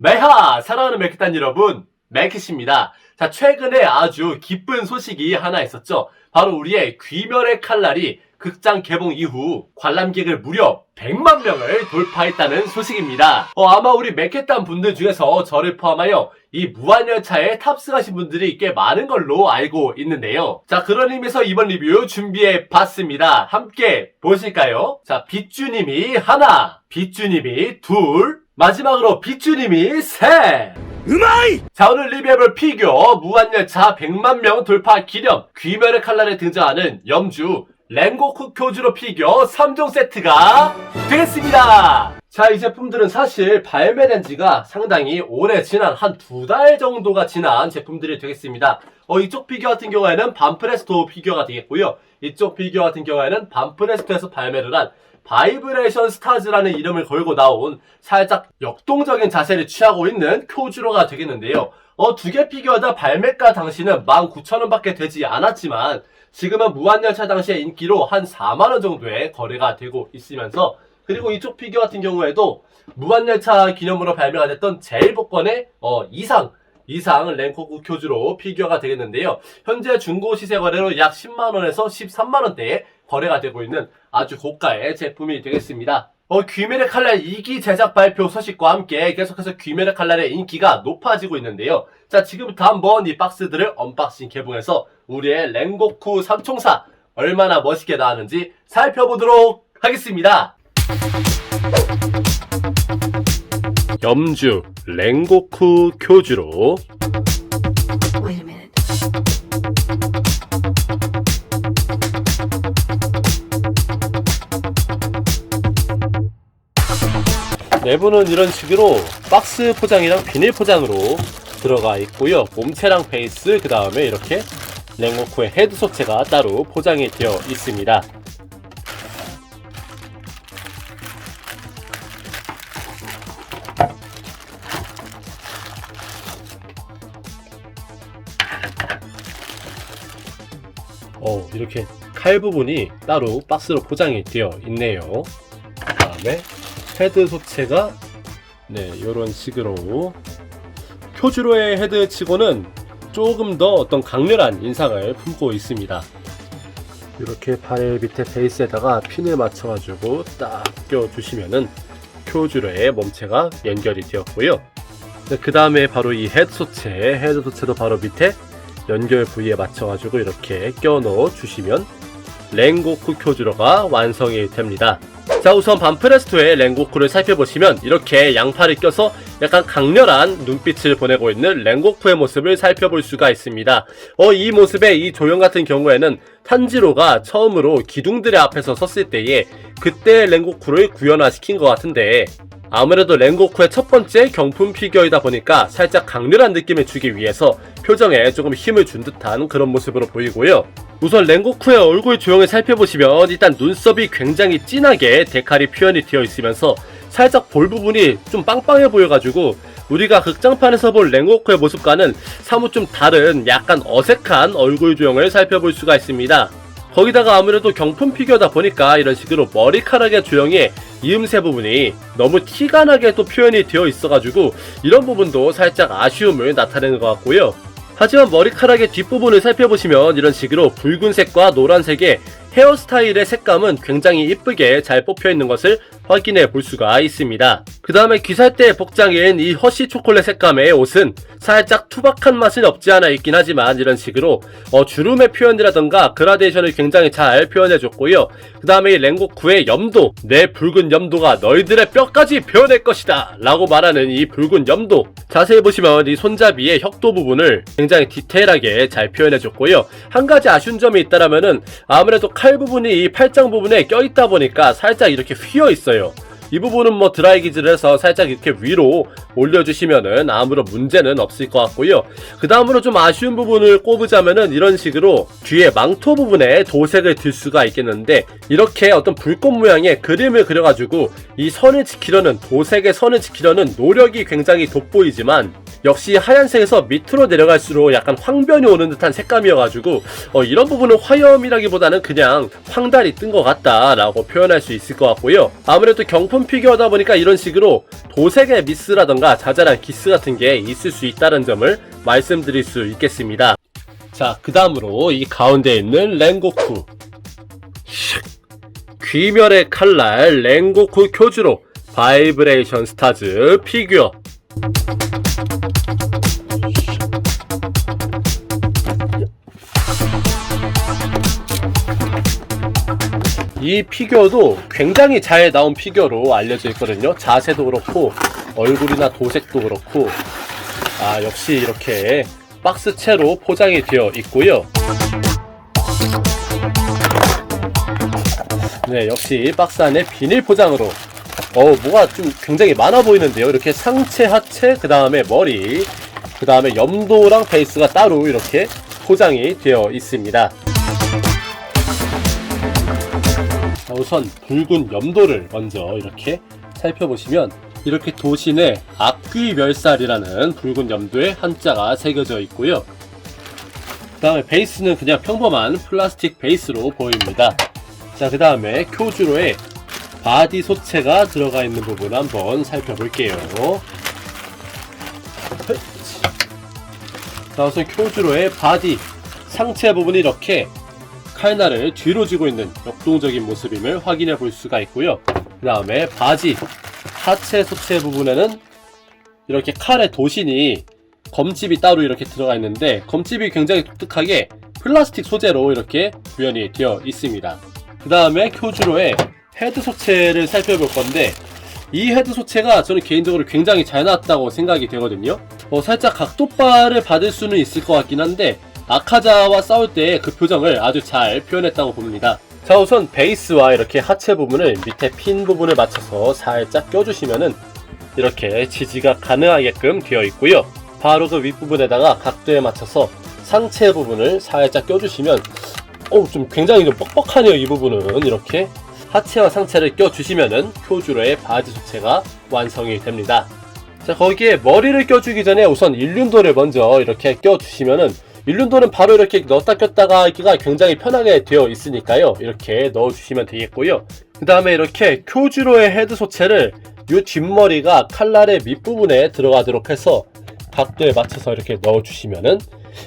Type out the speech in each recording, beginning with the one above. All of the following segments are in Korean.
매하! 사랑하는 맥키단 여러분, 맥키입니다. 자, 최근에 아주 기쁜 소식이 하나 있었죠. 바로 우리의 귀멸의 칼날이 극장 개봉 이후 관람객을 무려 100만 명을 돌파했다는 소식입니다. 아마 우리 맥키단 분들 중에서 저를 포함하여 이 무한열차에 탑승하신 분들이 꽤 많은 걸로 알고 있는데요. 자, 그런 의미에서 이번 리뷰 준비해 봤습니다. 함께 보실까요? 자, 빗주님이 하나, 빗주님이 둘, 마지막으로 빗주님이 셋! 자, 오늘 리뷰해볼 피규어 무한열차 100만 명 돌파 기념 귀멸의 칼날에 등장하는 염주 랭고쿠 쿄주로 피규어 3종 세트가 되겠습니다. 자, 이 제품들은 사실 발매된 지가 상당히 오래 지난 한 2달 정도가 지난 제품들이 되겠습니다. 이쪽 피규어 같은 경우에는 반프레스토 피규어가 되겠고요. 이쪽 피규어 같은 경우에는 반프레스토에서 발매를 한 바이브레이션 스타즈라는 이름을 걸고 나온 살짝 역동적인 자세를 취하고 있는 쿄주로가 되겠는데요. 두 개 피규어 다 발매가 당시는 19,000원 밖에 되지 않았지만 지금은 무한열차 당시의 인기로 한 4만원 정도의 거래가 되고 있으면서, 그리고 이쪽 피규어 같은 경우에도 무한열차 기념으로 발매가 됐던 제일 복권의 이상 랭고쿠 쿄주로 피규어가 되겠는데요. 현재 중고 시세 거래로 약 10만원에서 13만원대에 거래가 되고 있는 아주 고가의 제품이 되겠습니다. 귀멸의 칼날 2기 제작 발표 소식과 함께 계속해서 귀멸의 칼날의 인기가 높아지고 있는데요. 자, 지금부터 한번 이 박스들을 언박싱 개봉해서 우리의 랭고쿠 3총사 얼마나 멋있게 나왔는지 살펴보도록 하겠습니다. 염주 랭고쿠 쿄주로 Wait a minute. 내부는 이런 식으로 박스 포장이랑 비닐 포장으로 들어가 있고요. 몸체랑 베이스, 그 다음에 이렇게 랭고쿠의 헤드 소체가 따로 포장이 되어 있습니다. 이렇게 칼 부분이 따로 박스로 포장이 되어 있네요. 그 다음에 헤드 소체가 이런 식으로 쿄주로의 헤드 치고는 조금 더 어떤 강렬한 인상을 품고 있습니다. 이렇게 발 밑에 베이스에다가 핀을 맞춰가지고 딱 껴주시면은 쿄주로의 몸체가 연결이 되었고요. 그 다음에 바로 이 헤드 소체도 바로 밑에 연결 부위에 맞춰가지고 이렇게 껴 넣어 주시면 랭고쿠 쿄주로가 완성이 됩니다. 자, 우선 반프레스토의 랭고쿠를 살펴보시면 이렇게 양팔을 껴서 약간 강렬한 눈빛을 보내고 있는 랭고쿠의 모습을 살펴볼 수가 있습니다. 이 모습의 이 조형 같은 경우에는 탄지로가 처음으로 기둥들의 앞에서 섰을 때에 그때 랭고쿠를 구현화시킨 것 같은데, 아무래도 랭고쿠의 첫 번째 경품 피규어이다 보니까 살짝 강렬한 느낌을 주기 위해서 표정에 조금 힘을 준 듯한 그런 모습으로 보이고요. 우선 랭고쿠의 얼굴 조형을 살펴보시면 일단 눈썹이 굉장히 진하게 데칼이 표현이 되어 있으면서 살짝 볼 부분이 좀 빵빵해 보여가지고 우리가 극장판에서 볼 랭고쿠의 모습과는 사뭇 좀 다른 약간 어색한 얼굴 조형을 살펴볼 수가 있습니다. 거기다가 아무래도 경품 피규어다 보니까 이런 식으로 머리카락의 조형이 이음새 부분이 너무 티가 나게 또 표현이 되어 있어가지고 이런 부분도 살짝 아쉬움을 나타내는 것 같고요. 하지만 머리카락의 뒷부분을 살펴보시면 이런 식으로 붉은색과 노란색의 헤어스타일의 색감은 굉장히 이쁘게 잘 뽑혀있는 것을 확인해 볼 수가 있습니다. 그 다음에 귀살대 복장인 이 허쉬 초콜릿 색감의 옷은 살짝 투박한 맛은 없지 않아 있긴 하지만 이런 식으로 주름의 표현이라던가 그라데이션을 굉장히 잘 표현해줬고요. 그 다음에 이 랭고쿠의 염도, 내 붉은 염도가 너희들의 뼈까지 베어낼 것이다 라고 말하는 이 붉은 염도, 자세히 보시면 이 손잡이의 혁도 부분을 굉장히 디테일하게 잘 표현해줬고요. 한 가지 아쉬운 점이 있다라면은 아무래도 칼 부분이 이 팔짱 부분에 껴있다 보니까 살짝 이렇게 휘어있어요. 이 부분은 뭐 드라이기즈를 해서 살짝 이렇게 위로 올려주시면은 아무런 문제는 없을 것 같고요. 그 다음으로 좀 아쉬운 부분을 꼽으자면은 이런 식으로 뒤에 망토 부분에 도색을 들 수가 있겠는데, 이렇게 어떤 불꽃 모양의 그림을 그려가지고 이 선을 지키려는, 도색의 선을 지키려는 노력이 굉장히 돋보이지만 역시 하얀색에서 밑으로 내려갈수록 약간 황변이 오는 듯한 색감이어가지고 이런 부분은 화염이라기보다는 그냥 황달이 뜬 것 같다 라고 표현할 수 있을 것 같고요. 아무래도 경품 피규어다 보니까 이런 식으로 도색의 미스라던가 자잘한 기스 같은 게 있을 수 있다는 점을 말씀드릴 수 있겠습니다. 자, 그 다음으로 이 가운데 있는 렌고쿠, 귀멸의 칼날 렌고쿠 쿄주로 바이브레이션 스타즈 피규어. 이 피규어도 굉장히 잘 나온 피규어로 알려져 있거든요. 자세도 그렇고 얼굴이나 도색도 그렇고 역시 이렇게 박스채로 포장이 되어 있고요. 네, 역시 박스 안에 비닐 포장으로 뭐가 좀 굉장히 많아 보이는데요. 이렇게 상체, 하체, 그 다음에 머리, 그 다음에 염도랑 베이스가 따로 이렇게 포장이 되어 있습니다. 자, 우선 붉은 염도를 먼저 이렇게 살펴보시면 이렇게 도신에 악귀멸살이라는 붉은 염도에 한자가 새겨져 있고요. 그 다음에 베이스는 그냥 평범한 플라스틱 베이스로 보입니다. 자, 그 다음에 쿄주로의 바디 소체가 들어가 있는 부분 한번 살펴볼게요. 자, 우선 쿄주로의 바디 상체 부분이 이렇게 칼날을 뒤로 쥐고 있는 역동적인 모습임을 확인해 볼 수가 있고요. 그 다음에 바지 하체 소체 부분에는 이렇게 칼의 도신이 검집이 따로 이렇게 들어가 있는데 검집이 굉장히 독특하게 플라스틱 소재로 이렇게 구현이 되어 있습니다. 그 다음에 쿄주로의 헤드 소체를 살펴볼 건데 이 헤드 소체가 저는 개인적으로 굉장히 잘 나왔다고 생각이 되거든요. 살짝 각도발을 받을 수는 있을 것 같긴 한데 아카자와 싸울 때 그 표정을 아주 잘 표현했다고 봅니다. 자, 우선 베이스와 이렇게 하체 부분을 밑에 핀 부분을 맞춰서 살짝 껴주시면은 이렇게 지지가 가능하게끔 되어 있고요. 바로 그 윗부분에다가 각도에 맞춰서 상체 부분을 살짝 껴주시면 좀 굉장히 좀 뻑뻑하네요. 이 부분은 이렇게 하체와 상체를 껴주시면은 쿄주로의 바지 소체가 완성이 됩니다. 자, 거기에 머리를 껴주기 전에 우선 일륜도를 먼저 이렇게 껴주시면은 일륜도는 바로 이렇게 넣었다 꼈다가 하기가 굉장히 편하게 되어 있으니까요. 이렇게 넣어주시면 되겠고요. 그 다음에 이렇게 쿄주로의 헤드 소체를 이 뒷머리가 칼날의 밑부분에 들어가도록 해서 각도에 맞춰서 이렇게 넣어주시면은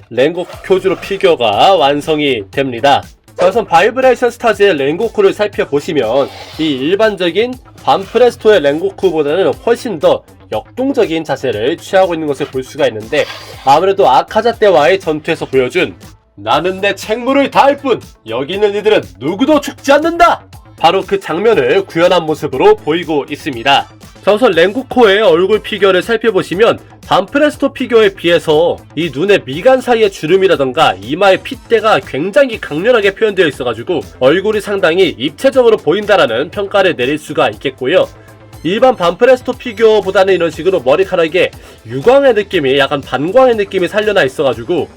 렌고쿠 쿄주로 피규어가 완성이 됩니다. 자, 우선 바이브레이션 스타즈의 렌고쿠를 살펴보시면 이 일반적인 반프레스토의 렌고쿠보다는 훨씬 더 역동적인 자세를 취하고 있는 것을 볼 수가 있는데 아무래도 아카자 때와의 전투에서 보여준 나는 내 책무를 다할 뿐 여기 있는 이들은 누구도 죽지 않는다! 바로 그 장면을 구현한 모습으로 보이고 있습니다. 자, 우선 렌고쿠의 얼굴 피규어를 살펴보시면 반프레스토 피규어에 비해서 이 눈의 미간 사이의 주름이라던가 이마의 핏대가 굉장히 강렬하게 표현되어 있어가지고 얼굴이 상당히 입체적으로 보인다라는 평가를 내릴 수가 있겠고요. 일반 반프레스토 피규어보다는 이런 식으로 머리카락에 유광의 느낌이 약간 반광의 느낌이 살려나 있어가지고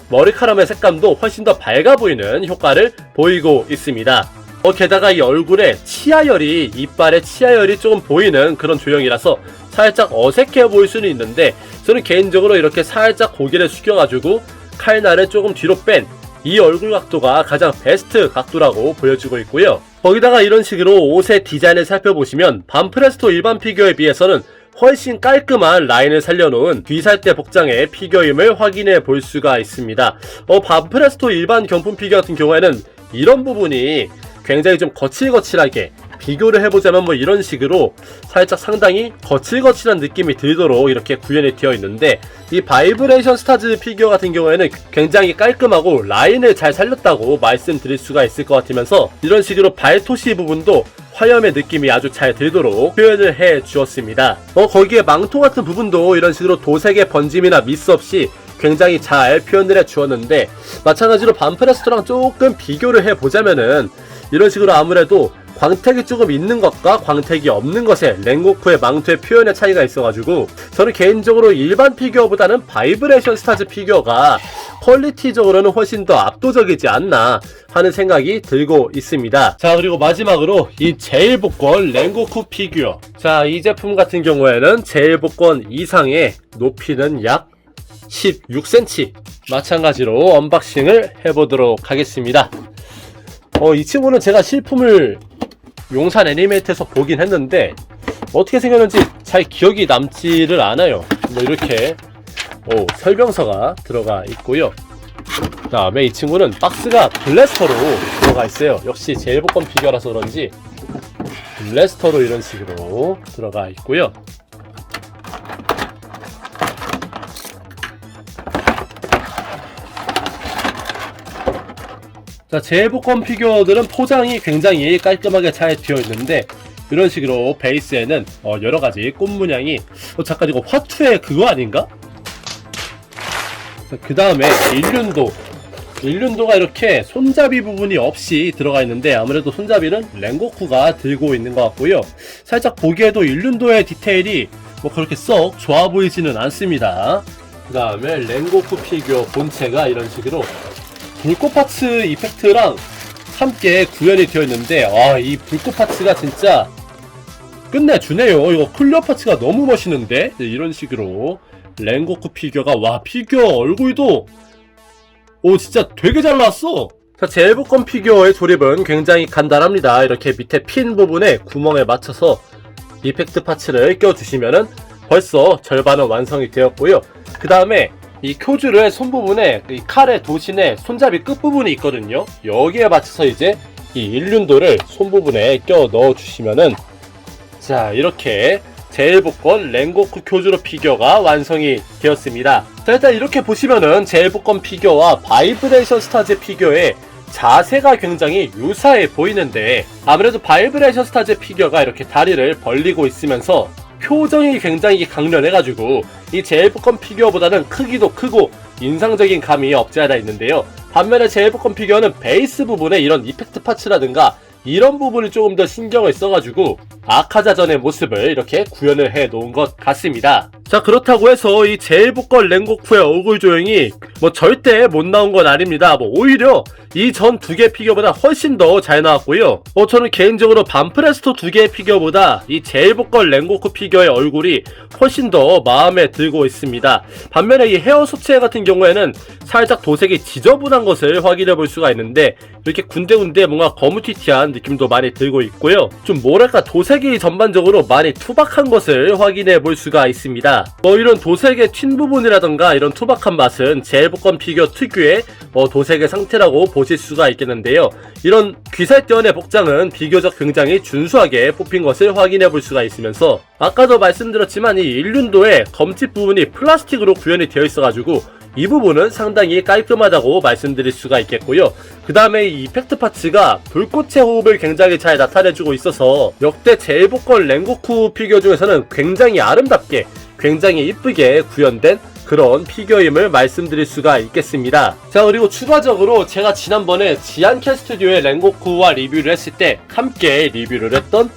머리카락의 색감도 훨씬 더 밝아 보이는 효과를 보이고 있습니다. 게다가 이 얼굴에 치아열이, 이빨에 치아열이 조금 보이는 그런 조형이라서 살짝 어색해 보일 수는 있는데 저는 개인적으로 이렇게 살짝 고개를 숙여가지고 칼날을 조금 뒤로 뺀 이 얼굴 각도가 가장 베스트 각도라고 보여지고 있고요. 거기다가 이런 식으로 옷의 디자인을 살펴보시면 반프레스토 일반 피규어에 비해서는 훨씬 깔끔한 라인을 살려놓은 뒤살대 복장의 피규어임을 확인해 볼 수가 있습니다. 반프레스토 일반 경품 피규어 같은 경우에는 이런 부분이 굉장히 좀 거칠거칠하게 비교를 해보자면 뭐 이런 식으로 살짝 상당히 거칠거칠한 느낌이 들도록 이렇게 구현이 되어 있는데 이 바이브레이션 스타즈 피규어 같은 경우에는 굉장히 깔끔하고 라인을 잘 살렸다고 말씀드릴 수가 있을 것 같으면서 이런 식으로 발토시 부분도 화염의 느낌이 아주 잘 들도록 표현을 해 주었습니다. 거기에 망토 같은 부분도 이런 식으로 도색의 번짐이나 미스 없이 굉장히 잘 표현을 해 주었는데 마찬가지로 반프레스토랑 조금 비교를 해 보자면은 이런 식으로 아무래도 광택이 조금 있는 것과 광택이 없는 것에 렌고쿠의 망토의 표현의 차이가 있어가지고 저는 개인적으로 일반 피규어보다는 바이브레이션 스타즈 피규어가 퀄리티적으로는 훨씬 더 압도적이지 않나 하는 생각이 들고 있습니다. 자, 그리고 마지막으로 이 제일 복권 랭고쿠 피규어. 자, 이 제품 같은 경우에는 제일 복권 이상의 높이는 약 16cm. 마찬가지로 언박싱을 해보도록 하겠습니다. 이 친구는 제가 실품을 용산 애니메이트에서 보긴 했는데 어떻게 생겼는지 잘 기억이 남지를 않아요. 뭐 이렇게 설명서가 들어가 있고요. 그 다음에 이 친구는 박스가 블래스터로 들어가 있어요. 역시 제일 복권 피규어라서 그런지 블래스터로 이런 식으로 들어가 있고요. 자, 제일 복권 피규어들은 포장이 굉장히 깔끔하게 잘 되어 있는데 이런 식으로 베이스에는 여러가지 꽃 문양이 잠깐 이거 화투의 그거 아닌가? 그 다음에 일륜도가 이렇게 손잡이 부분이 없이 들어가 있는데 아무래도 손잡이는 랭고쿠가 들고 있는 것 같고요. 살짝 보기에도 일륜도의 디테일이 뭐 그렇게 썩 좋아 보이지는 않습니다. 그 다음에 랭고쿠 피규어 본체가 이런 식으로 불꽃 파츠 이펙트랑 함께 구현이 되어 있는데 이 불꽃 파츠가 진짜 끝내주네요. 이거 클리어 파츠가 너무 멋있는데 이런 식으로 랭고쿠 피규어가 피규어 얼굴도 진짜 되게 잘 나왔어. 자, 제일 복권 피규어의 조립은 굉장히 간단합니다. 이렇게 밑에 핀 부분에 구멍에 맞춰서 이펙트 파츠를 껴주시면은 벌써 절반은 완성이 되었고요. 그 다음에 이 쿄주르의 손부분에 이 칼의 도신에 손잡이 끝부분이 있거든요. 여기에 맞춰서 이제 이 일륜도를 손부분에 껴 넣어주시면은 자, 이렇게 제일 복권 랭고쿠 쿄주로 피규어가 완성이 되었습니다. 자, 일단 이렇게 보시면은 제일 복권 피규어와 바이브레이션 스타즈 피규어의 자세가 굉장히 유사해 보이는데 아무래도 바이브레이션 스타즈 피규어가 이렇게 다리를 벌리고 있으면서 표정이 굉장히 강렬해가지고 이 제일 복권 피규어보다는 크기도 크고 인상적인 감이 없지 않아 있는데요. 반면에 제일 복권 피규어는 베이스 부분에 이런 이펙트 파츠라든가 이런 부분을 조금 더 신경을 써가지고 아카자전의 모습을 이렇게 구현을 해 놓은 것 같습니다. 자, 그렇다고 해서 이 제일 복권 랭고쿠의 얼굴 조형이 뭐 절대 못 나온 건 아닙니다. 뭐 오히려 이 전 두 개 피규어보다 훨씬 더 잘 나왔고요. 저는 개인적으로 반프레스토 두 개의 피규어보다 이 제일 복권 랭고쿠 피규어의 얼굴이 훨씬 더 마음에 들고 있습니다. 반면에 이 헤어 소체 같은 경우에는 살짝 도색이 지저분한 것을 확인해 볼 수가 있는데 이렇게 군데군데 뭔가 거무튀튀한 느낌도 많이 들고 있고요. 좀 뭐랄까 도색이 전반적으로 많이 투박한 것을 확인해 볼 수가 있습니다. 이런 도색의 튄 부분이라던가 이런 투박한 맛은 제일 복권 피규어 특유의 도색의 상태라고 보실 수가 있겠는데요. 이런 귀살대원의 복장은 비교적 굉장히 준수하게 뽑힌 것을 확인해 볼 수가 있으면서 아까도 말씀드렸지만 이 일륜도의 검집 부분이 플라스틱으로 구현이 되어 있어가지고 이 부분은 상당히 깔끔하다고 말씀드릴 수가 있겠고요. 그 다음에 이 이펙트 파츠가 불꽃의 호흡을 굉장히 잘 나타내주고 있어서 역대 제일 복권 랭고쿠 피규어 중에서는 굉장히 아름답게 굉장히 이쁘게 구현된 그런 피규어임을 말씀드릴 수가 있겠습니다. 자, 그리고 추가적으로 제가 지난번에 지안캐 스튜디오의 랭고쿠와 리뷰를 했을 때 함께 리뷰를 했던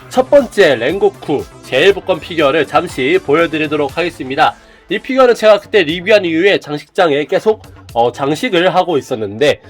첫 번째 랭고쿠 제일 복권 피규어를 잠시 보여드리도록 하겠습니다. 이 피규어는 제가 그때 리뷰한 이후에 장식장에 계속 장식을 하고 있었는데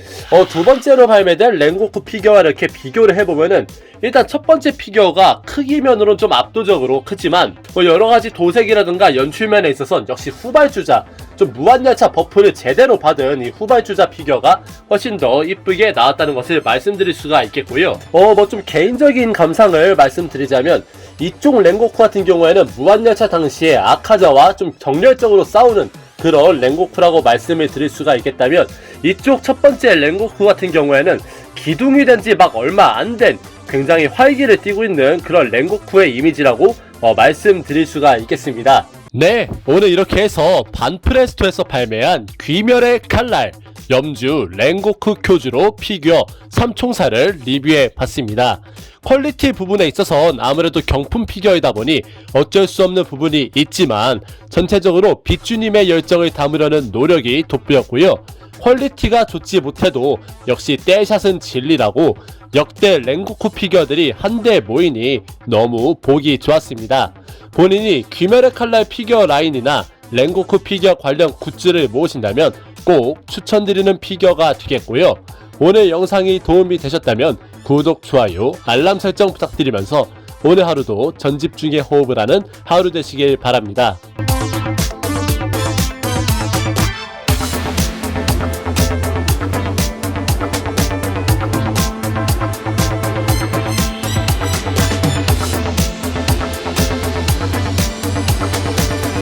두 번째로 발매된 랭고쿠 피규어와 이렇게 비교를 해보면은 일단 첫 번째 피규어가 크기면으로는 좀 압도적으로 크지만 여러가지 도색이라든가 연출면에 있어서 역시 후발주자 좀 무한열차 버프를 제대로 받은 이 후발주자 피규어가 훨씬 더 이쁘게 나왔다는 것을 말씀드릴 수가 있겠고요. 뭐 좀 개인적인 감상을 말씀드리자면 이쪽 랭고쿠 같은 경우에는 무한열차 당시에 아카자와 좀 정열적으로 싸우는 그런 랭고쿠라고 말씀을 드릴 수가 있겠다면 이쪽 첫 번째 랭고쿠 같은 경우에는 기둥이 된 지 막 얼마 안 된 굉장히 활기를 띠고 있는 그런 랭고쿠의 이미지라고 말씀드릴 수가 있겠습니다. 네, 오늘 이렇게 해서 반프레스토에서 발매한 귀멸의 칼날 염주 랭고쿠 쿄주로 피규어 3총사를 리뷰해 봤습니다. 퀄리티 부분에 있어서는 아무래도 경품 피규어이다 보니 어쩔 수 없는 부분이 있지만 전체적으로 빗주님의 열정을 담으려는 노력이 돋보였고요. 퀄리티가 좋지 못해도 역시 떼샷은 진리라고 역대 랭고쿠 피규어들이 한데 모이니 너무 보기 좋았습니다. 본인이 귀멸의 칼날 피규어 라인이나 랭고쿠 피겨 관련 굿즈를 모으신다면 꼭 추천드리는 피겨가 되겠고요. 오늘 영상이 도움이 되셨다면 구독, 좋아요, 알람 설정 부탁드리면서 오늘 하루도 전집중의 호흡을 하는 하루 되시길 바랍니다.